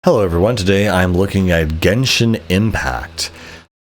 Hello everyone, today I'm looking at Genshin Impact.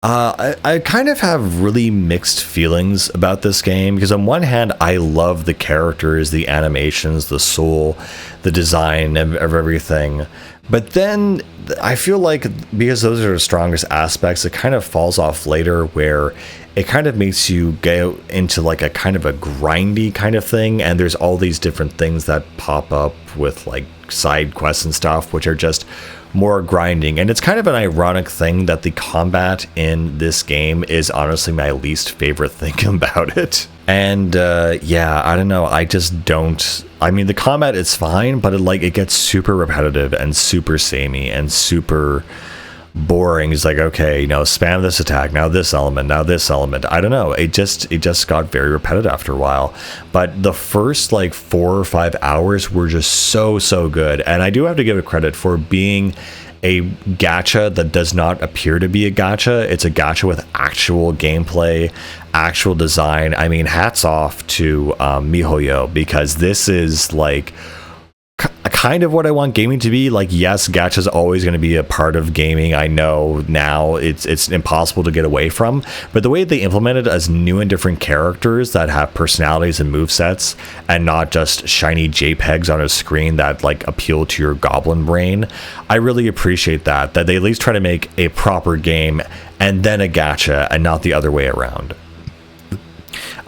I kind of have really mixed feelings about this game because on one hand I love the characters, the animations, the soul, the design of everything. But then I feel like because those are the strongest aspects, it kind of falls off later where it kind of makes you go into like a kind of a grindy kind of thing, and there's all these different things that pop up with like side quests and stuff which are just more grinding. And it's kind of an ironic thing that the combat in this game is honestly my least favorite thing about it. And yeah, I don't know, I just don't. I mean, the combat is fine, but it gets super repetitive and super samey and super boring. It's like, okay, spam this attack, now this element, now this element. I don't know, it just got very repetitive after a while. But the first like 4 or 5 hours were just so good, and I do have to give it credit for being a gacha that does not appear to be a gacha. It's a gacha with actual gameplay, actual design. I mean, hats off to MiHoYo, because this is like kind of what I want gaming to be. Like, yes, gacha is always going to be a part of gaming. I know now it's impossible to get away from, but the way they implemented as new and different characters that have personalities and movesets, and not just shiny JPEGs on a screen that like appeal to your goblin brain, I really appreciate that they at least try to make a proper game and then a gacha and not the other way around.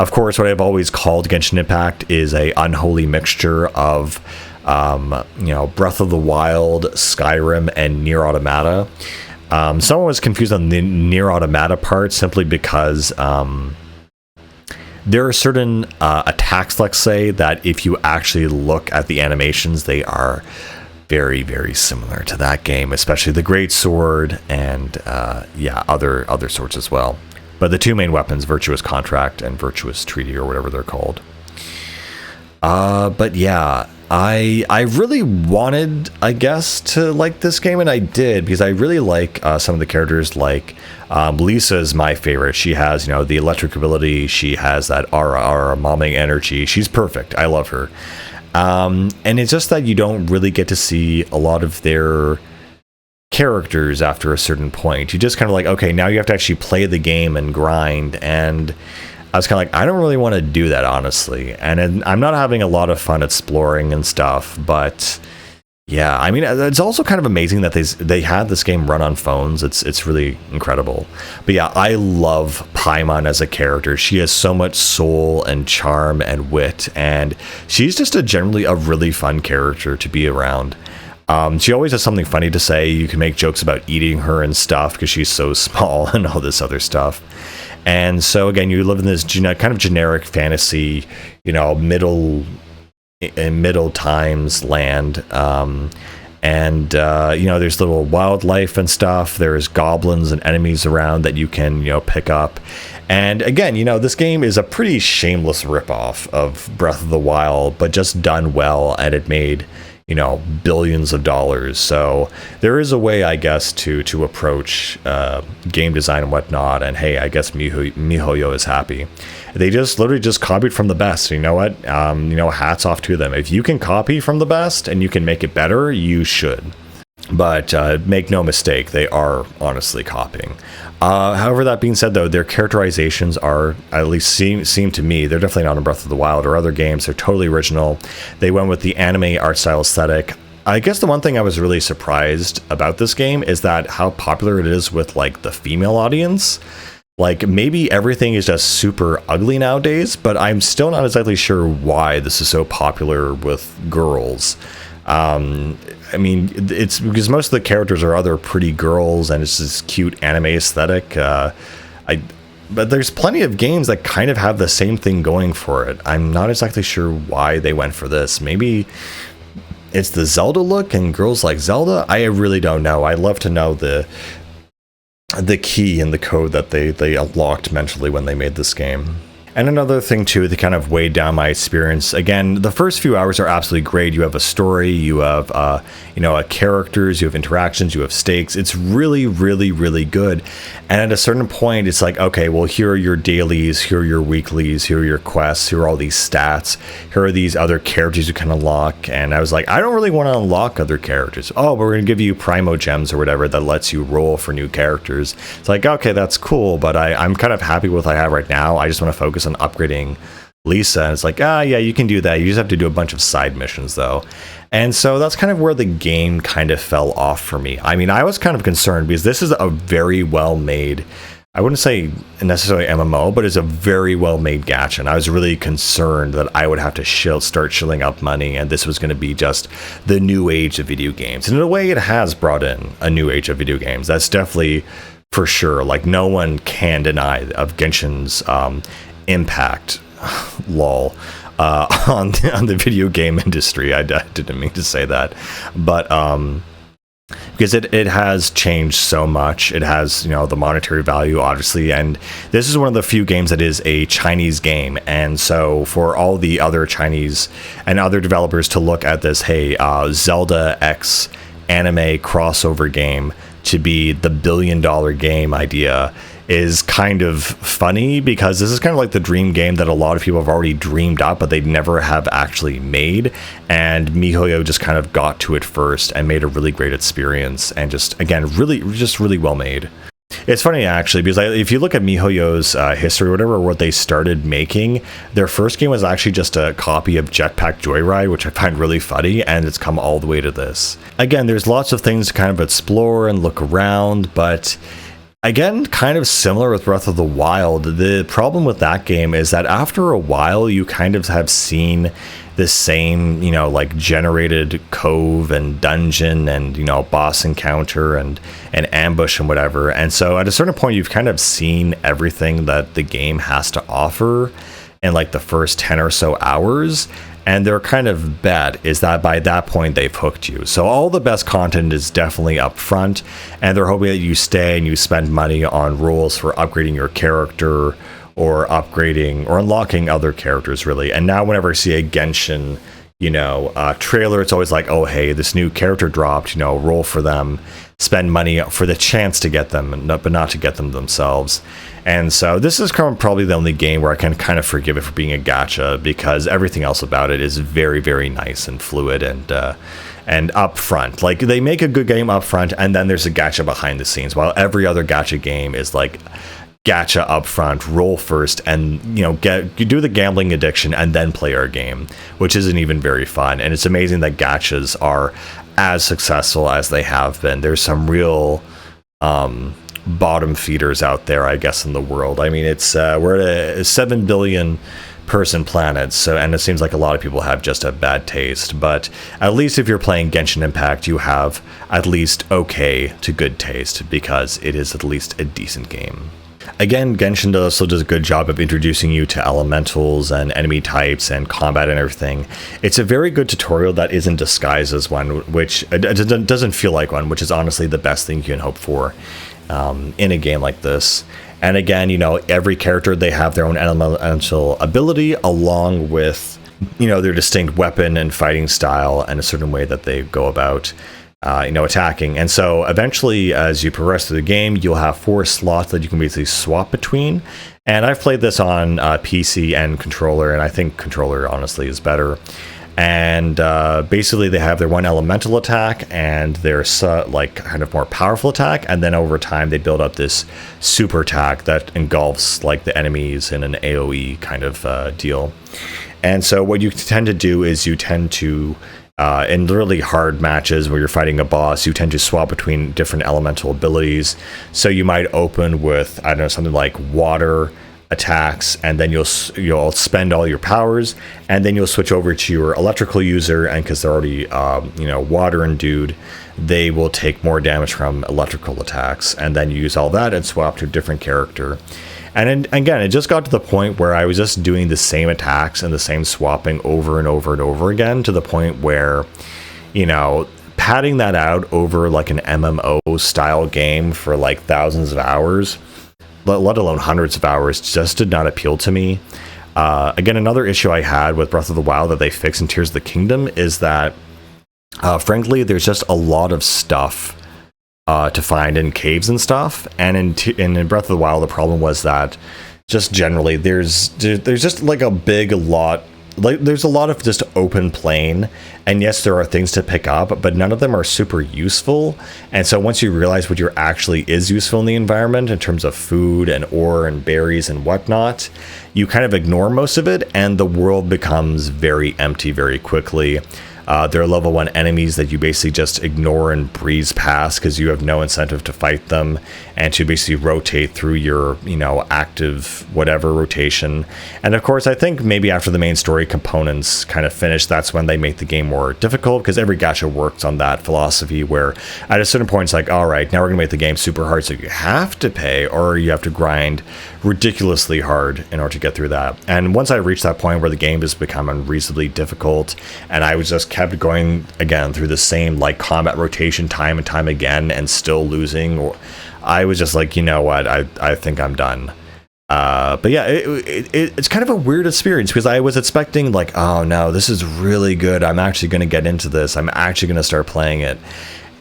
Of course, what I've always called Genshin Impact is a unholy mixture of Breath of the Wild, Skyrim, and Nier Automata. Someone was confused on the Nier Automata part simply because there are certain attacks, let's say, that if you actually look at the animations, they are very similar to that game, especially the Great Sword and other swords as well. But the two main weapons, Virtuous Contract and Virtuous Treaty, or whatever they're called. But yeah, I really wanted, I guess, to like this game, and I did, because I really like some of the characters. Like Lisa is my favorite. She has, the electric ability. She has that aura momming energy. She's perfect. I love her. And it's just that you don't really get to see a lot of their characters after a certain point. You just kind of like, okay, now you have to actually play the game and grind, and I was kind of like, I don't really want to do that, honestly. And I'm not having a lot of fun exploring and stuff, but yeah, I mean, it's also kind of amazing that they had this game run on phones. It's really incredible. But yeah, I love Paimon as a character. She has so much soul and charm and wit, and she's just generally a really fun character to be around. She always has something funny to say. You can make jokes about eating her and stuff because she's so small and all this other stuff. And so again, you live in this kind of generic fantasy, middle times land. There's little wildlife and stuff. There's goblins and enemies around that you can, pick up. And again, this game is a pretty shameless ripoff of Breath of the Wild, but just done well, and it made billions of dollars. So there is a way, I guess, to approach game design and whatnot. And hey, I guess MiHoYo is happy. They just literally just copied from the best. You know what? Hats off to them. If you can copy from the best and you can make it better, you should. But make no mistake, they are honestly copying. However, that being said, though, their characterizations are, at least seem to me, they're definitely not in Breath of the Wild or other games. They're totally original. They went with the anime art style aesthetic. I guess the one thing I was really surprised about this game is that how popular it is with like the female audience. Like, maybe everything is just super ugly nowadays, but I'm still not exactly sure why this is so popular with girls. I mean, it's because most of the characters are other pretty girls, and it's this cute anime aesthetic. But there's plenty of games that kind of have the same thing going for it. I'm not exactly sure why they went for this. Maybe it's the Zelda look and girls like Zelda. I really don't know. I'd love to know the key and the code that they unlocked mentally when they made this game. And another thing too that kind of weighed down my experience, again, the first few hours are absolutely great. You have a story, you have characters, you have interactions, you have stakes. It's really, really, really good. And at a certain point, it's like, okay, well, here are your dailies, here are your weeklies, here are your quests, here are all these stats, here are these other characters you can unlock. And I was like, I don't really want to unlock other characters. Oh, we're going to give you Primo Gems or whatever that lets you roll for new characters. It's like, okay, that's cool, but I'm kind of happy with what I have right now. I just want to focus on upgrading Lisa. And it's like, yeah, you can do that. You just have to do a bunch of side missions though. And so that's kind of where the game kind of fell off for me. I mean, I was kind of concerned because this is a very well made, I wouldn't say necessarily MMO, but it's a very well made gacha. And I was really concerned that I would have to start shilling up money, and this was going to be just the new age of video games. And in a way, it has brought in a new age of video games. That's definitely for sure. Like, no one can deny of Genshin's impact, lol, on the video game industry. I didn't mean to say that, but because it has changed so much. It has, the monetary value, obviously, and this is one of the few games that is a Chinese game. And so for all the other Chinese and other developers to look at this, hey, Zelda X anime crossover game to be the billion-dollar game idea is kind of funny, because this is kind of like the dream game that a lot of people have already dreamed up, but they never have actually made. And MiHoYo just kind of got to it first and made a really great experience, and just, again, really well made. It's funny, actually, because if you look at MiHoYo's history, what they started making, their first game was actually just a copy of Jetpack Joyride, which I find really funny, and it's come all the way to this. Again, there's lots of things to kind of explore and look around, but again, kind of similar with Breath of the Wild. The problem with that game is that after a while, you kind of have seen the same, like generated cove and dungeon and, boss encounter and ambush and whatever. And so at a certain point, you've kind of seen everything that the game has to offer in like the first 10 or so hours. And their kind of bet is that by that point, they've hooked you. So all the best content is definitely up front, and they're hoping that you stay and you spend money on rules for upgrading your character or upgrading or unlocking other characters, really. And now whenever I see a Genshin, trailer, it's always like, oh, hey, this new character dropped, roll for them, spend money for the chance to get them, but not to get them themselves. And so this is probably the only game where I can kind of forgive it for being a gacha, because everything else about it is very, very nice and fluid and upfront. Like, they make a good game upfront, and then there's a gacha behind the scenes, while every other gacha game is like gacha upfront, roll first, and you do the gambling addiction and then play our game, which isn't even very fun. And it's amazing that gachas are as successful as they have been. There's some real bottom feeders out there, I guess, in the world. I mean, it's we're at a 7 billion person planet, so, and it seems like a lot of people have just a bad taste. But at least if you're playing Genshin Impact, you have at least okay to good taste, because it is at least a decent game. Again, Genshin also does a good job of introducing you to elementals and enemy types and combat and everything. It's a very good tutorial that isn't disguised as one, which it doesn't feel like one, which is honestly the best thing you can hope for in a game like this. And again, every character, they have their own elemental ability, along with, their distinct weapon and fighting style and a certain way that they go about attacking. And so eventually, as you progress through the game, you'll have 4 slots that you can basically swap between. And I've played this on PC and controller, and I think controller honestly is better. And basically they have their one elemental attack and their kind of more powerful attack, and then over time they build up this super attack that engulfs like the enemies in an AoE kind of deal. And so what you tend to do is you tend to in really hard matches where you're fighting a boss, you tend to swap between different elemental abilities. So you might open with, I don't know, something like water attacks, and then you'll spend all your powers, and then you'll switch over to your electrical user, and because they're already water endued, they will take more damage from electrical attacks, and then you use all that and swap to a different character. And again, it just got to the point where I was just doing the same attacks and the same swapping over and over and over again, to the point where, padding that out over like an MMO style game for like thousands of hours, let alone hundreds of hours, just did not appeal to me. Again, another issue I had with Breath of the Wild that they fixed in Tears of the Kingdom is that, frankly, there's just a lot of stuff to find in caves and stuff. And in Breath of the Wild, the problem was that just generally there's just like a big lot. Like, there's a lot of just open plain, and yes, there are things to pick up, but none of them are super useful. And so once you realize what you're actually is useful in the environment in terms of food and ore and berries and whatnot, you kind of ignore most of it, and the world becomes very empty very quickly. There are level 1 enemies that you basically just ignore and breeze past because you have no incentive to fight them and to basically rotate through your, active whatever rotation. And of course, I think maybe after the main story components kind of finish, that's when they make the game more difficult, because every gacha works on that philosophy where at a certain point it's like, all right, now we're gonna make the game super hard, so you have to pay, or you have to grind ridiculously hard in order to get through that. And once I reached that point where the game has become unreasonably difficult, and I was just kept going again through the same like combat rotation time and time again and still losing, or I was just like, you know what, I think I'm done. But yeah, it's kind of a weird experience, because I was expecting like, oh no, this is really good, I'm actually going to get into this, I'm actually going to start playing it.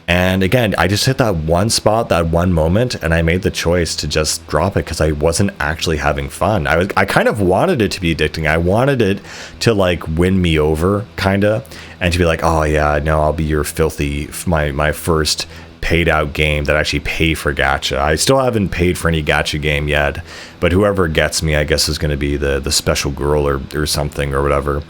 And again, I just hit that one spot, that one moment, and I made the choice to just drop it because I wasn't actually having fun. I kind of wanted it to be addicting. I wanted it to like win me over, kind of, and to be like, oh yeah, no, I'll be your filthy, my first paid out game that actually pay for gacha. I still haven't paid for any gacha game yet, but whoever gets me, I guess, is going to be the special girl or something or whatever.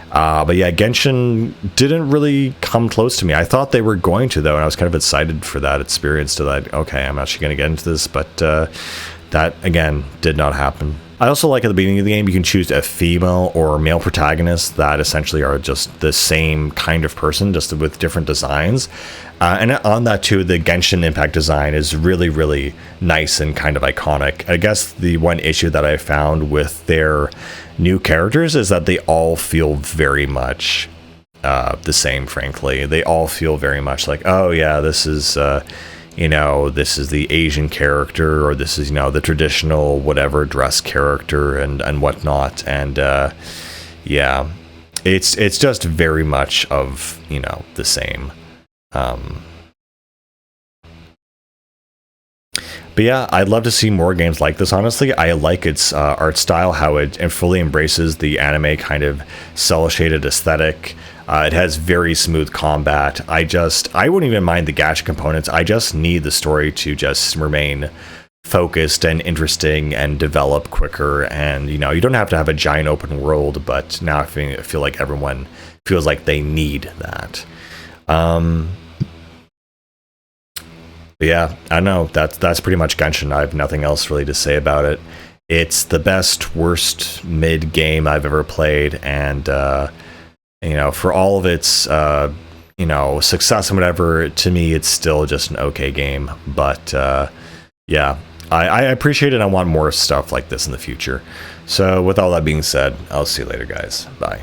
But yeah, Genshin didn't really come close to me. I thought they were going to, though, and I was kind of excited for that experience, to that, okay, I'm actually going to get into this, but that, again, did not happen. I also like at the beginning of the game, you can choose a female or male protagonist that essentially are just the same kind of person, just with different designs. And on that too, the Genshin Impact design is really, really nice and kind of iconic. I guess the one issue that I found with their new characters is that they all feel very much the same, frankly. They all feel very much like, oh yeah, this is... this is the Asian character, or this is, the traditional whatever dress character and whatnot. And yeah, it's just very much of, the same. But yeah, I'd love to see more games like this, honestly. I like its art style, how it fully embraces the anime kind of cel-shaded aesthetic. It has very smooth combat. I wouldn't even mind the gacha components. I just need the story to just remain focused and interesting and develop quicker. And, you don't have to have a giant open world, but now I feel like everyone feels like they need that. Yeah, I don't know. That's pretty much Genshin. I have nothing else really to say about it. It's the best, worst mid game I've ever played, and for all of its success and whatever, to me it's still just an okay game. But yeah, I appreciate it. I want more stuff like this in the future. So with all that being said, I'll see you later, guys. Bye.